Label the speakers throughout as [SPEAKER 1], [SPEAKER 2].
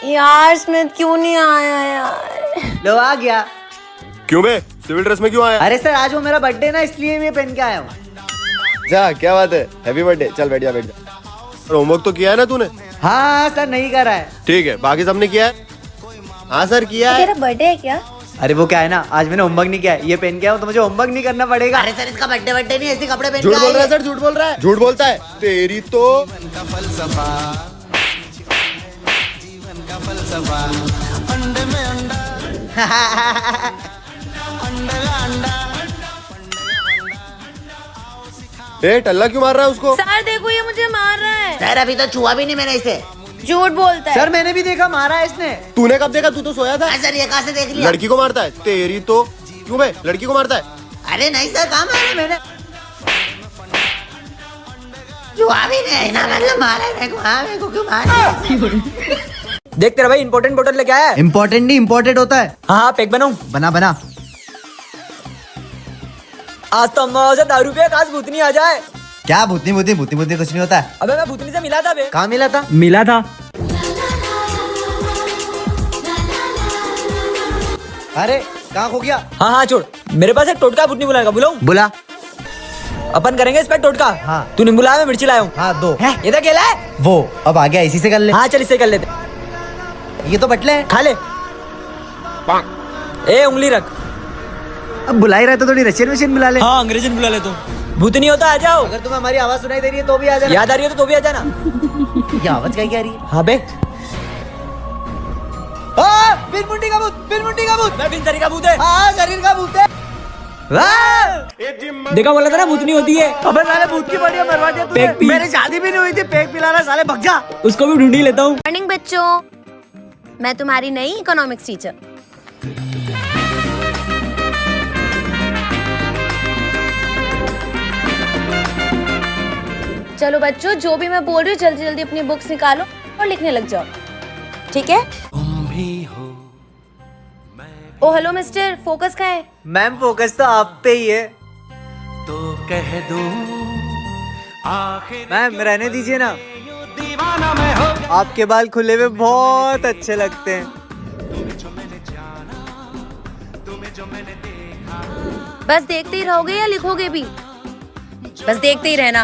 [SPEAKER 1] यार स्मिथ क्यों नहीं आया यार?
[SPEAKER 2] लो आ गया।
[SPEAKER 3] क्यों बे, सिविल ड्रेस में क्यों आया?
[SPEAKER 2] अरे सर आज वो मेरा बर्थडे ना, इसलिए मैं पहन के आया हूँ।
[SPEAKER 3] जा, क्या बात है, हैप्पी बर्थडे। चल बैठ जा बैठ जा। होमवर्क तो किया है ना तूने?
[SPEAKER 2] हाँ सर नहीं करा है।
[SPEAKER 3] ठीक है, बाकी सबने किया है? हाँ सर किया है।
[SPEAKER 1] तेरा बर्थडे है क्या?
[SPEAKER 2] अरे वो क्या है ना, आज मैंने होमवर्क नहीं किया है, ये पहन के आया हूँ तो मुझे होमवर्क नहीं करना पड़ेगा।
[SPEAKER 4] अरे सर इसका बर्थडे नहीं, ऐसे कपड़े पहन
[SPEAKER 3] झूठ
[SPEAKER 4] के
[SPEAKER 3] बोल रहा है
[SPEAKER 4] आए
[SPEAKER 3] सर, झूठ बोल रहा है, झूठ बोलता है। तेरी तो ए टल्ला क्यों मार रहा है उसको?
[SPEAKER 1] सर देखो ये मुझे मार रहा है।
[SPEAKER 4] सर अभी तो छुआ भी नहीं मैंने इसे।
[SPEAKER 1] झूठ बोलता है।
[SPEAKER 2] सर मैंने भी देखा, मारा है इसने।
[SPEAKER 3] तूने कब देखा? तू तो सोया था।
[SPEAKER 4] सर ये कहाँ से देख लिया?
[SPEAKER 3] लड़की को मारता है। तेरी तो क्यों बे, लड़की को मारता है?
[SPEAKER 4] अरे नहीं सर, कहाँ मारा मैंने? छुआ भी नहीं ना, मतलब मारा है मेरे को। हाँ मेरे को क्यों मारा?
[SPEAKER 5] देख तेरा भाई इम्पोर्टेंट बोतल लेके आया है।
[SPEAKER 2] इम्पोर्टेंट नहीं इम्पोर्टेंट होता है।
[SPEAKER 5] हाँ पैक बनाऊं?
[SPEAKER 2] बना बना।
[SPEAKER 5] आज तो अम्मा से दारू पिया, आज भूतनी आ जाए।
[SPEAKER 2] क्या भूतनी भूतनी भूतनी भूतनी कुछ नहीं होता है।
[SPEAKER 5] अबे मैं भूतनी से मिला था बे।
[SPEAKER 2] कहाँ मिला था?
[SPEAKER 5] मिला था।
[SPEAKER 2] अरे कहाँ खो गया?
[SPEAKER 5] हाँ हाँ छोड़, मेरे पास एक टोटका भूतनी बुलाएगा, बुलाऊं?
[SPEAKER 2] बुला।
[SPEAKER 5] अपन करेंगे इस पे टोटका।
[SPEAKER 2] हाँ।
[SPEAKER 5] तू नहीं बुलाया, मैं मिर्ची लाया हूँ।
[SPEAKER 2] हाँ दो।
[SPEAKER 5] है ये तो केला है।
[SPEAKER 2] वो अब आ गया, इसी से कर ले।
[SPEAKER 5] हाँ चल इससे कर लेते।
[SPEAKER 2] ये तो बटले हैं।
[SPEAKER 5] खा ले। ए उंगली रख।
[SPEAKER 2] अब बुला ही रहे तो थोड़ी रशियन मशीन बुला ले।
[SPEAKER 5] हाँ अंग्रेजी बुला ले तो। भूतनी होता आ जाओ।
[SPEAKER 2] अगर तुम्हें हमारी आवाज सुनाई दे रही है तो भी आ जाना।
[SPEAKER 5] याद आ रही है तो भी आ जाना।
[SPEAKER 2] ये आवाज क्या रही है?
[SPEAKER 5] हाँ बे।
[SPEAKER 2] फिर मुंडी का भूत, फिर मुंडी का भूत।
[SPEAKER 5] मैं बिन का भूत है।
[SPEAKER 2] हाँ शरीर का भूत है।
[SPEAKER 5] देखा बोला था ना भूतनी होती है।
[SPEAKER 2] अबे साले भूत की बढ़िया मरवा दिया तूने।
[SPEAKER 5] Pack P.
[SPEAKER 2] मेरी शादी भी नहीं हुई थी, पेक पिला रहा साले, भग जा।
[SPEAKER 5] उसको भी ढूंढ ही लेता हूँ।
[SPEAKER 1] मॉर्निंग बच्चों, मैं तुम्हारी नई इकोनॉमिक्स टीचर। चलो बच्चों, जो भी मैं बोल रही हूँ जल्दी जल्दी अपनी बुक्स निकालो और लिखने लग जाओ, ठीक है? ओ हेलो मिस्टर, फोकस कहाँ है?
[SPEAKER 2] मैम फोकस तो आप पे ही है।
[SPEAKER 6] तो कह दूं
[SPEAKER 2] मैम रहने दीजिए ना,
[SPEAKER 6] दीवाना मैं हो।
[SPEAKER 2] आपके बाल खुले हुए बहुत अच्छे लगते हैं।
[SPEAKER 1] बस देखते ही रहोगे या लिखोगे भी? बस देखते ही रहना।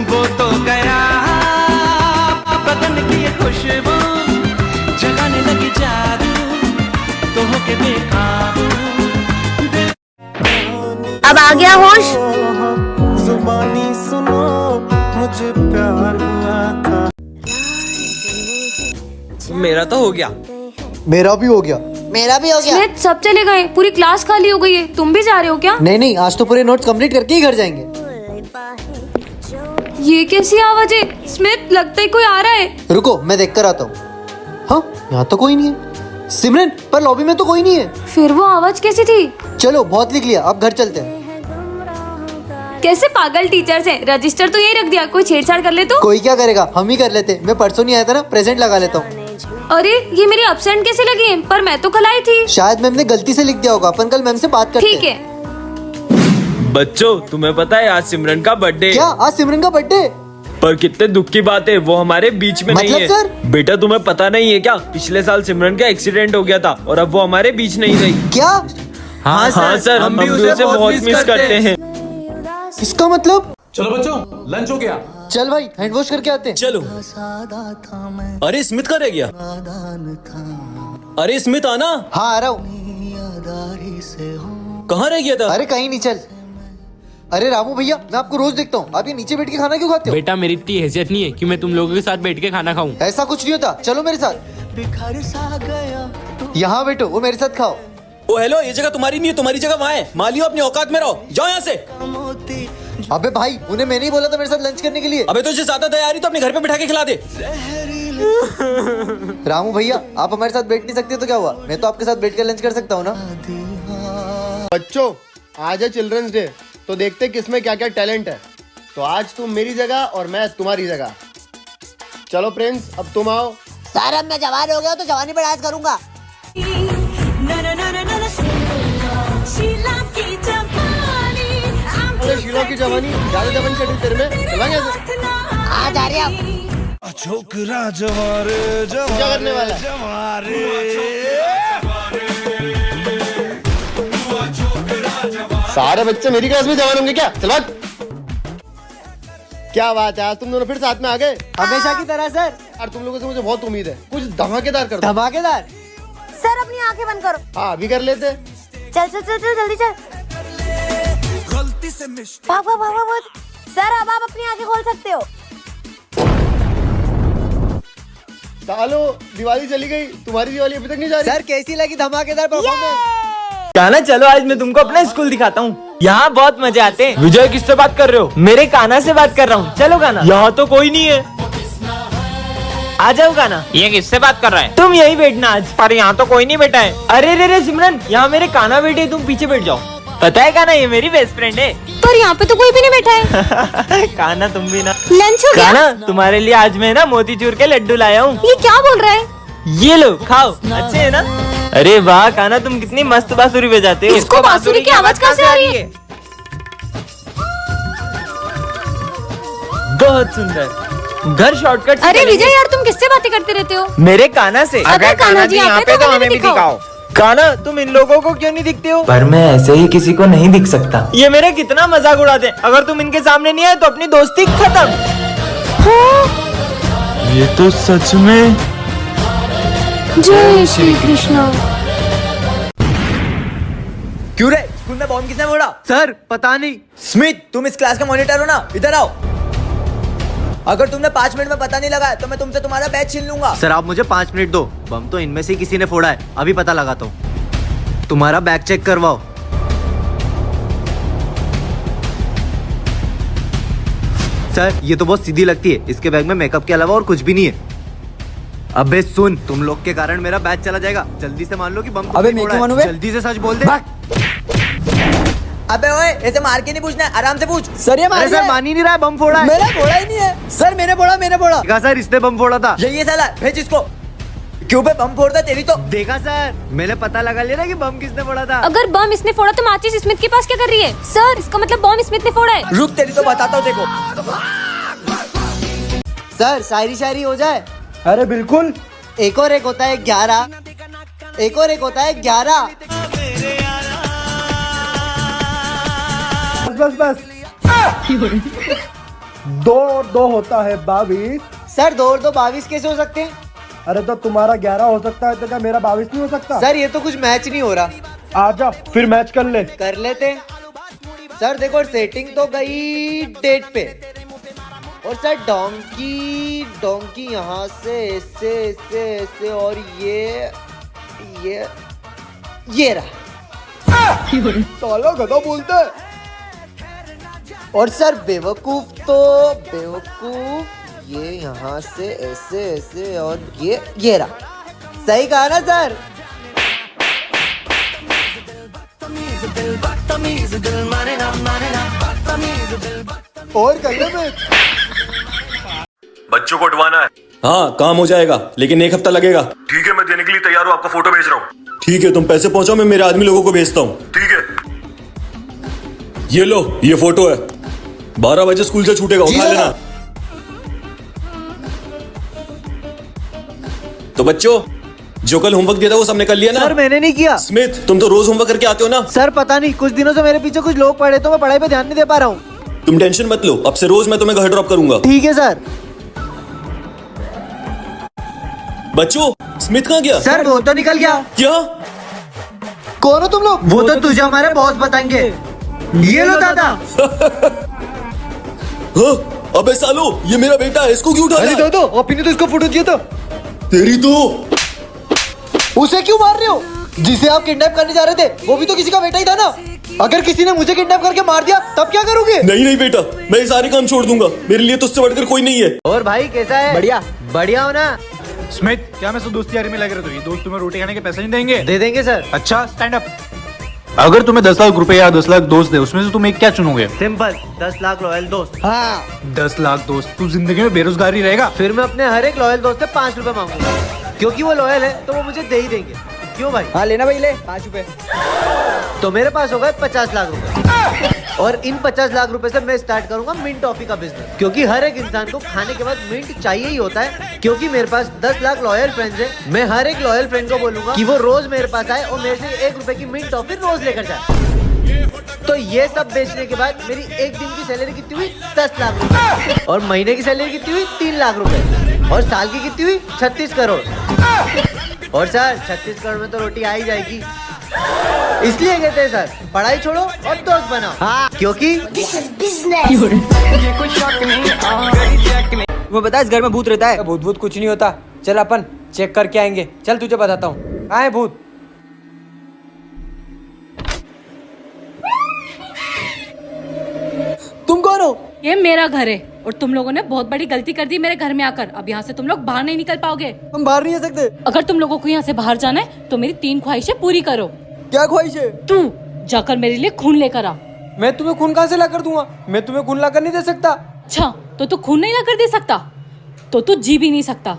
[SPEAKER 6] वो तो गया बदन की ये खुशबू, जगाने लगी जादू, तो होके बेकाबू।
[SPEAKER 1] अब आ गया होश?
[SPEAKER 6] जुबानी सुनो, मुझे प्यार हुआ था।
[SPEAKER 5] मेरा तो हो गया।
[SPEAKER 2] मेरा भी हो गया।
[SPEAKER 4] मेरा भी हो गया।
[SPEAKER 7] स्मिथ सब चले गए, पूरी क्लास खाली हो गई है। तुम भी जा रहे हो क्या?
[SPEAKER 2] नहीं नहीं, आज तो पूरे नोट्स कंप्लीट करके ही घर जाएंगे।
[SPEAKER 7] ये कैसी आवाज है? स्मिथ लगता है कोई आ रहा है।
[SPEAKER 2] रुको मैं देख कर आता हूँ। हाँ यहाँ तो कोई नहीं है। सिमरन पर लॉबी में तो कोई नहीं है।
[SPEAKER 7] फिर वो आवाज कैसी थी?
[SPEAKER 2] चलो बहुत लिख लिया, अब घर चलते हैं।
[SPEAKER 7] कैसे पागल टीचर्स हैं, रजिस्टर तो यही रख दिया, कोई छेड़छाड़ कर ले तो?
[SPEAKER 2] कोई क्या करेगा, हम ही कर लेते। मैं परसों नहीं आया था ना, प्रेजेंट लगा लेता हूँ।
[SPEAKER 7] अरे ये मेरी एब्सेंट कैसे लगी है? पर मैं तो कल आई थी।
[SPEAKER 2] शायद मैम ने गलती से लिख दिया होगा, अपन कल मैम से बात करते
[SPEAKER 7] ठीक
[SPEAKER 2] हैं।
[SPEAKER 7] है।
[SPEAKER 8] बच्चों तुम्हें पता है आज सिमरन का बर्थडे?
[SPEAKER 2] क्या आज सिमरन का बर्थडे?
[SPEAKER 8] पर कितने दुख की बात है, वो हमारे बीच में नहीं
[SPEAKER 2] मतलब
[SPEAKER 8] है।
[SPEAKER 2] सर?
[SPEAKER 8] बेटा तुम्हें पता नहीं है क्या, पिछले साल सिमरन का एक्सीडेंट हो गया था और अब वो हमारे बीच नहीं रही।
[SPEAKER 2] क्या?
[SPEAKER 8] हाँ सर, हम भी उसे बहुत मिस करते हैं।
[SPEAKER 2] इसका मतलब?
[SPEAKER 9] चलो बच्चों लंच हो गया।
[SPEAKER 2] चल भाई हैंड वॉश करके आते हैं।
[SPEAKER 8] चलो। अरे स्मिथ कहाँ रह गया? अरे स्मिथ आना।
[SPEAKER 2] हाँ आ रहा हूँ।
[SPEAKER 8] कहाँ रह गया था?
[SPEAKER 2] अरे कहीं नहीं, चल। अरे रामू भैया, मैं आपको रोज देखता हूँ, आप ये नीचे बैठ के खाना क्यों खाते हो?
[SPEAKER 10] बेटा मेरी इतनी हैसियत नहीं है कि मैं तुम लोगों के साथ बैठ के खाना खाऊं।
[SPEAKER 2] ऐसा कुछ नहीं होता, चलो मेरे साथ। यहाँ बैठो, वो मेरे साथ खाओ।
[SPEAKER 8] ओ हेलो, ये जगह तुम्हारी नहीं है, तुम्हारी जगह वहाँ है। मालियो अपनी औकात में रहो, जाओ यहाँ से।
[SPEAKER 2] अबे भाई उन्हें मैंने ही बोला था मेरे साथ लंच करने के लिए।
[SPEAKER 8] अबे तुझे ज्यादा तैयारी तो अपने घर पे बिठा के खिला दे।
[SPEAKER 2] रामू भैया आप हमारे साथ बैठ नहीं सकते तो क्या हुआ, मैं तो आपके साथ बैठ कर लंच कर सकता हूँ ना।
[SPEAKER 3] बच्चों आज है चिल्ड्रंस डे, तो देखते किसमें क्या क्या टैलेंट है। तो आज तुम मेरी जगह और मैं तुम्हारी जगह। चलो प्रिंस अब तुम आओ।
[SPEAKER 4] सर अब मैं जवान हो गया तो जवानी पर डांस करूंगा।
[SPEAKER 3] अरे शीला की जवानी ज्यादा जवानी चढ़ी तेरे में, चला गया
[SPEAKER 4] आ जा रहे हैं।
[SPEAKER 6] छोकरा जवार जवार
[SPEAKER 3] करने वाला है। सारे बच्चे मेरी क्लास में जवान होंगे क्या? चल भाग। क्या बात है, आज तुम दोनों फिर साथ में आ गए?
[SPEAKER 2] हमेशा की तरह सर।
[SPEAKER 3] यार तुम लोगों से मुझे बहुत उम्मीद है, कुछ धमाकेदार कर दो।
[SPEAKER 2] धमाकेदार।
[SPEAKER 1] सर अपनी आंखें बंद करो।
[SPEAKER 3] हाँ अभी कर लेते।
[SPEAKER 1] चल चल चल चल जल्दी चल। भाग भाग भाग भाग भाग। सर अब आप अपनी आंखें खोल सकते हो।
[SPEAKER 3] सालो दिवाली चली गई, तुम्हारी दिवाली अभी तक नहीं जा रही।
[SPEAKER 2] सर कैसी लगी धमाकेदार परफॉर्मेंस?
[SPEAKER 5] काना चलो आज मैं तुमको अपना स्कूल दिखाता हूँ। यहाँ बहुत मजे आते हैं। विजय किससे बात कर रहे हो? मेरे काना से बात कर रहा हूँ। चलो काना। यहाँ तो कोई नहीं है। आ जाओ काना।
[SPEAKER 10] ये किससे बात कर रहा है?
[SPEAKER 5] तुम यही बैठना आज।
[SPEAKER 10] पर यहाँ तो कोई नहीं बैठा है।
[SPEAKER 5] अरे रे रे सिमरन, यहाँ मेरे काना बैठे, तुम पीछे बैठ जाओ। पता है काना, ये मेरी बेस्ट फ्रेंड है।
[SPEAKER 7] पर यहाँ पे तो कोई भी नहीं बैठा है।
[SPEAKER 5] काना तुम भी ना।
[SPEAKER 7] लंच हो गया?
[SPEAKER 5] काना तुम्हारे लिए आज मैं ना मोतीचूर के लड्डू लाया हूँ।
[SPEAKER 7] ये क्या बोल रहा है?
[SPEAKER 5] ये लो खाओ, अच्छे है ना? अरे वाह काना, तुम कितनी मस्त बांसुरी बजाते हो।
[SPEAKER 7] इसको बांसुरी की आवाज कहाँ से आ रही है?
[SPEAKER 5] बहुत सुंदर। घर शॉर्टकट।
[SPEAKER 7] अरे विजय यार, तुम किससे बातें करते रहते हो?
[SPEAKER 5] मेरे काना से।
[SPEAKER 7] अगर कान्हा जी यहाँ पे तो हमें भी दिखाओ।
[SPEAKER 5] काना तुम इन लोगों को क्यों नहीं दिखते हो? पर मैं ऐसे ही किसी को नहीं दिख सकता। ये मेरा कितना मजाक उड़ाते हैं। अगर तुम इनके सामने नहीं आए तो अपनी दोस्ती खत्म। ये तो सच में।
[SPEAKER 7] जय श्री कृष्ण।
[SPEAKER 5] क्यों रे, स्कूल में बॉम्ब किसने फोड़ा?
[SPEAKER 2] सर पता नहीं।
[SPEAKER 5] स्मिथ तुम इस क्लास का मॉनिटर हो ना, इधर आओ। अगर तुमने 5 मिनट में पता नहीं लगा तो मैं तुमसे तुम्हारा बैच छीन लूंगा।
[SPEAKER 2] सर आप मुझे 5 मिनट दो, बम तो इनमें से किसी ने फोड़ा है, अभी पता लगाता हूँ। तुम्हारा बैग चेक करवाओ। सर ये तो बहुत सीधी लगती है, इसके बैग में मेकअप के अलावा और कुछ भी नहीं है। अबे सुन, तुम लोग के कारण मेरा बैच चला जाएगा, जल्दी से मान लो कि बम
[SPEAKER 5] अबे मैं क्यों मानूं बे?
[SPEAKER 2] जल्दी से सच बोल दे।
[SPEAKER 5] अबे ओए, ऐसे मार के नहीं पूछना है, आराम से पूछ।
[SPEAKER 2] सर ये सर मान ही नहीं रहा है, बम फोड़ा है।
[SPEAKER 5] मैंने फोड़ा ही नहीं है। सर मैंने फोड़ा।
[SPEAKER 2] देखा सर, इसने बम फोड़ा था।
[SPEAKER 5] ये साला भेज इसको। क्यों बे बम फोड़ता तेरी तो?
[SPEAKER 2] देखा सर, मैंने पता लगा लिया ना कि बम किसने फोड़ा था।
[SPEAKER 7] अगर बम इसने फोड़ा तो माचिस स्मिथ के पास क्या कर रही है? सर इसका मतलब बम स्मिथ ने फोड़ा है।
[SPEAKER 5] रुक तेरी तो बताता हूँ देखो।
[SPEAKER 2] सर शायरी हो जाए।
[SPEAKER 3] अरे बिल्कुल।
[SPEAKER 2] एक और एक होता है 11, एक और एक होता है 11।
[SPEAKER 3] बस दो और दो होता है 22।
[SPEAKER 2] सर 2 और 2 22 कैसे हो सकते हैं?
[SPEAKER 3] अरे तो तुम्हारा 11 हो सकता है तो क्या मेरा 22 नहीं हो सकता?
[SPEAKER 2] सर ये तो कुछ मैच नहीं हो रहा।
[SPEAKER 3] आजा फिर मैच कर ले।
[SPEAKER 2] कर लेते। सर देखो सेटिंग तो गई डेट पे, और सर डोंकी यहाँ से ऐसे और ये रहा।
[SPEAKER 3] साला गधा बोलता है।
[SPEAKER 2] और सर बेवकूफ ये यहाँ से ऐसे और ये रहा। सही कहा ना सर? और कर ले मैच।
[SPEAKER 8] बच्चों को उठवाना है। हाँ काम हो जाएगा, लेकिन 1 हफ्ता लगेगा। ठीक है मैं देने के लिए तैयार हूँ, आपका फोटो भेज रहा हूँ। ठीक है तुम पैसे पहुंचाओ, मैं मेरे आदमी लोगों को भेजता हूँ। ठीक है ये लो, ये फोटो है। 12 बजे स्कूल से छूटेगा, उठा लेना। तो बच्चों जो कल होमवर्क दिया था वो सबने कर लिया ना?
[SPEAKER 2] सर मैंने नहीं किया।
[SPEAKER 8] स्मिथ तुम तो रोज होमवर्क करके आते हो ना?
[SPEAKER 2] सर पता नहीं, कुछ दिनों से मेरे पीछे कुछ लोग पड़े तो मैं पढ़ाई पे ध्यान नहीं दे पा रहा हूँ।
[SPEAKER 8] तुम टेंशन मत लो, अब से रोज मैं तुम्हें घर ड्रॉप करूंगा।
[SPEAKER 2] ठीक है सर।
[SPEAKER 8] बच्चों स्मिथ कहाँ गया?
[SPEAKER 2] सर वो तो निकल गया।
[SPEAKER 8] क्या?
[SPEAKER 2] कौन हो तुम लोग? वो तो तुझे हमारे बॉस बताएंगे। ये लो दादा।
[SPEAKER 8] हाँ, अबे सालो ये मेरा बेटा है, इसको क्यों उठा
[SPEAKER 2] अरे
[SPEAKER 8] लिया?
[SPEAKER 2] दो आपने तो इसको फोटो दिया था।
[SPEAKER 8] तेरी तो।
[SPEAKER 2] उसे क्यों मार रहे हो? जिसे आप किडनैप करने जा रहे थे वो भी तो किसी का बेटा ही था ना। अगर किसी ने मुझे किडनैप करके मार दिया तब क्या करोगे?
[SPEAKER 8] नहीं बेटा, मैं ये सारे काम छोड़ दूंगा, मेरे लिए तो उससे बढ़कर कोई नहीं है।
[SPEAKER 2] और भाई कैसा है? बढ़िया हो ना?
[SPEAKER 9] स्मिथ क्या मैं दोस्ती यारी में लग रहे हो? ये दोस्त तुम्हें रोटी खाने के पैसे नहीं देंगे?
[SPEAKER 2] दे देंगे सर।
[SPEAKER 9] अच्छा स्टैंड अप। अगर तुम्हें 10 लाख रुपए या 10 लाख दोस्त दे, उसमें से तुम एक क्या चुनोगे?
[SPEAKER 2] सिंपल, 10 लाख लॉयल दोस्त। हाँ
[SPEAKER 9] 10 लाख दोस्त, तू जिंदगी में बेरोजगार ही रहेगा।
[SPEAKER 2] फिर मैं अपने हर एक लॉयल दोस्त से 5 रुपए मांगूंगा, क्योंकि वो लॉयल है तो वो मुझे दे ही देंगे। क्यों भाई?
[SPEAKER 5] हाँ लेना भाई, ले 5 रुपए।
[SPEAKER 2] तो मेरे पास होगा 50 लाख रुपए। और इन 50 लाख रुपए से मैं स्टार्ट करूंगा मिंट टॉफी का बिजनेस, क्योंकि हर एक इंसान को खाने के बाद मिंट चाहिए ही होता है। क्योंकि मेरे पास 10 लाख लॉयल फ्रेंड्स हैं, मैं हर एक लॉयल फ्रेंड को बोलूंगा कि वो रोज मेरे पास आए और मेरे से 1 रुपए की मिंट टॉफी रोज लेकर जाए। तो ये सब बेचने के बाद मेरी एक दिन की सैलरी कितनी हुई? 10 लाख रुपए। और महीने की सैलरी कितनी हुई? 3 लाख रुपए। और साल की कितनी हुई? 36 करोड़। और सर 36 करोड़ में तो रोटी आ ही जाएगी। इसलिए कहते हैं सर, पढ़ाई छोड़ो और दोस्त बनाओ। हाँ, क्योंकि
[SPEAKER 5] तुम्हें पता है इस घर में भूत रहता है? भूत भूत कुछ नहीं होता, चल अपन चेक करके आएंगे। चल तुझे बताता हूँ, कहाँ है भूत? तुम कौन हो?
[SPEAKER 7] ये मेरा घर है और तुम लोगों ने बहुत बड़ी गलती कर दी मेरे घर में आकर। अब यहाँ से तुम लोग बाहर नहीं निकल पाओगे।
[SPEAKER 5] हम बाहर नहीं आ सकते।
[SPEAKER 7] अगर तुम लोगों को यहाँ से बाहर जाना है तो मेरी 3 ख्वाहिशें पूरी करो।
[SPEAKER 5] क्या ख्वाहिश है?
[SPEAKER 7] तू जाकर मेरे लिए खून लेकर आ।
[SPEAKER 5] मैं तुम्हें खून कहाँ से ला कर दूंगा? मैं तुम्हें खून ला कर नहीं दे सकता।
[SPEAKER 7] अच्छा, तो तू खून नहीं लाकर दे सकता तो तू जी भी नहीं सकता।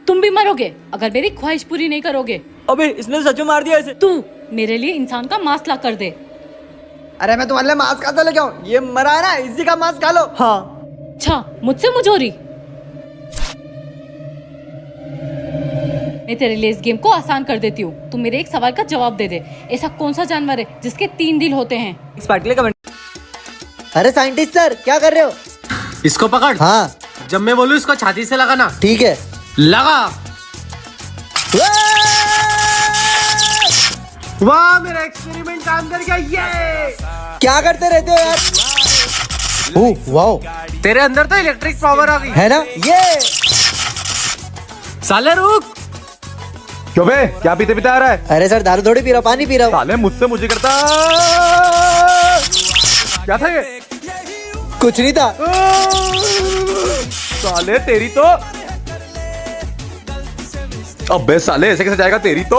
[SPEAKER 7] तुम भी मरोगे अगर मेरी ख्वाहिश पूरी नहीं करोगे।
[SPEAKER 5] अबे इसने सच में मार दिया इसे।
[SPEAKER 7] तू मेरे लिए इंसान का मांस ला कर दे।
[SPEAKER 5] अरे मैं तुम्हारे लिए मांस कहाँ से लेके आऊं? ये मरा है ना, इसी का मांस खा लो। हाँ।
[SPEAKER 7] अच्छा, मुझसे मुझोरी। मैं तेरे लिए इस गेम को आसान कर देती हूँ। तू मेरे एक सवाल का जवाब दे दे। ऐसा कौन सा जानवर है जिसके 3 दिल होते हैं?
[SPEAKER 5] इस पार्टी का
[SPEAKER 2] अरे साइंटिस्ट सर, क्या कर रहे हो?
[SPEAKER 6] इसको पकड़।
[SPEAKER 2] हाँ,
[SPEAKER 6] जब मैं बोलूँ इसको छाती से लगाना।
[SPEAKER 2] ठीक है।
[SPEAKER 6] लगा। वाह, मेरा एक्सपेरिमेंट काम कर गया। ये
[SPEAKER 2] क्या करते रहते हो यार? ओह वाओ,
[SPEAKER 6] तेरे अंदर तो इलेक्ट्रिक पावर आ गई
[SPEAKER 2] है ना? ये
[SPEAKER 6] साले रुक।
[SPEAKER 9] क्यों बे, क्या पीते पीते आ रहा है?
[SPEAKER 2] अरे सर, दारू थोड़ी पी रहा, पानी पी रहा हूँ।
[SPEAKER 9] साले मुझसे मुझे करता। क्या था ये?
[SPEAKER 2] कुछ नहीं था।
[SPEAKER 9] साले तेरी तो। अबे साले ऐसे कैसे जाएगा? तेरी तो।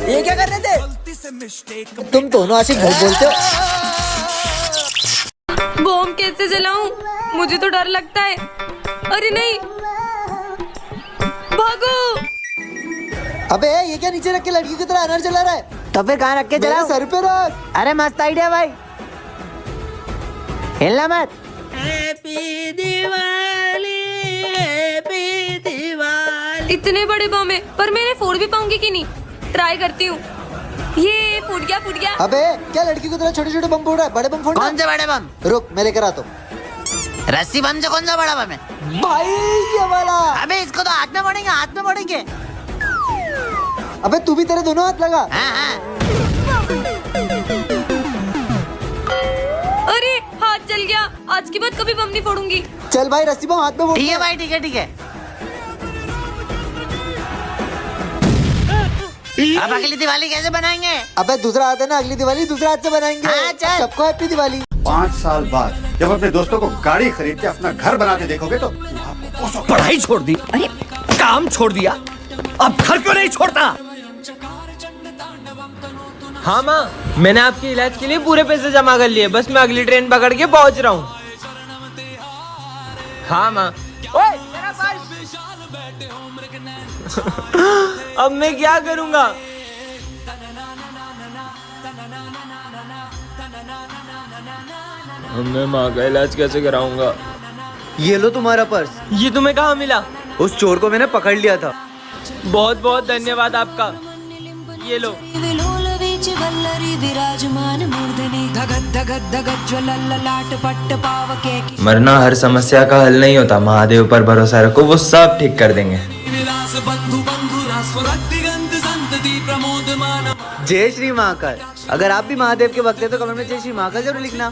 [SPEAKER 2] ये क्या कर रहे थे? तुम दोनों आशिक बहुत बोलते हो।
[SPEAKER 7] बॉम्ब कैसे जलाऊं? मुझे तो डर लगता है। अरे नहीं, भागो।
[SPEAKER 2] अबे ये क्या नीचे रख के लड़की की तरह अनार जला रहा है?
[SPEAKER 4] तो फिर कहाँ रख के
[SPEAKER 2] मेरे
[SPEAKER 4] चलाओ?
[SPEAKER 2] सर पे रख।
[SPEAKER 4] अरे मस्त आइडिया भाई, हिलना मत।
[SPEAKER 7] इतने बड़े बम है, पर मैंने फोड़ भी पाऊंगी कि नहीं? ट्राई करती हूँ। ये फूट गया, फूट गया।
[SPEAKER 2] अबे क्या लड़की की तरह छोटे छोटे बम फोड़ रहा है? बड़े बम फोड़ना।
[SPEAKER 4] कौन से बड़े बम?
[SPEAKER 2] रुक, मैं लेकर आता हूँ।
[SPEAKER 4] रस्सी बम से कौन सा बड़ा बम है
[SPEAKER 2] भाई? ये वाला।
[SPEAKER 4] अबे इसको तो हाथ में पड़ेंगे, हाथ में पड़ेंगे।
[SPEAKER 2] अबे तू भी, तेरे दोनों हाथ लगा।
[SPEAKER 4] हाँ हाँ।
[SPEAKER 7] अरे हाथ जल गया। आज के बाद कभी बम नहीं फोड़ूंगी।
[SPEAKER 2] चल भाई, रस्सी बम हाथ में फोड़।
[SPEAKER 4] ठीक है भाई, ठीक है ठीक है। अब अगली दिवाली कैसे बनाएंगे?
[SPEAKER 2] अबे दूसरा हाथ है ना, अगली दिवाली दूसरा हाथ से बनाएंगे।
[SPEAKER 4] हाँ, चल।
[SPEAKER 2] सबको हैप्पी दिवाली।
[SPEAKER 3] 5 साल बाद जब अपने दोस्तों को गाड़ी खरीद के अपना घर बनाते देखोगे तो
[SPEAKER 10] पढ़ाई छोड़ दी, अरे काम छोड़ दिया, अब घर क्यों नहीं छोड़ता? हाँ माँ, मैंने आपके इलाज के लिए पूरे पैसे जमा कर लिए। बस मैं अगली ट्रेन पकड़ के पहुँच रहा हूँ। हाँ माँ। ओए, मेरा पर्स। अब मैं क्या करूँगा? मैं माँ का इलाज कैसे कराऊंगा?
[SPEAKER 2] ये लो तुम्हारा पर्स।
[SPEAKER 5] ये तुम्हें कहाँ मिला?
[SPEAKER 2] उस चोर को मैंने पकड़ लिया था।
[SPEAKER 5] बहुत बहुत धन्यवाद आपका। ये लो। मरना हर समस्या का हल नहीं होता। महादेव पर भरोसा रखो, वो सब ठीक कर देंगे।
[SPEAKER 2] जय श्री महाकाल। अगर आप भी महादेव के भक्त हैं तो कमेंट में जय श्री महाकाल जरूर लिखना।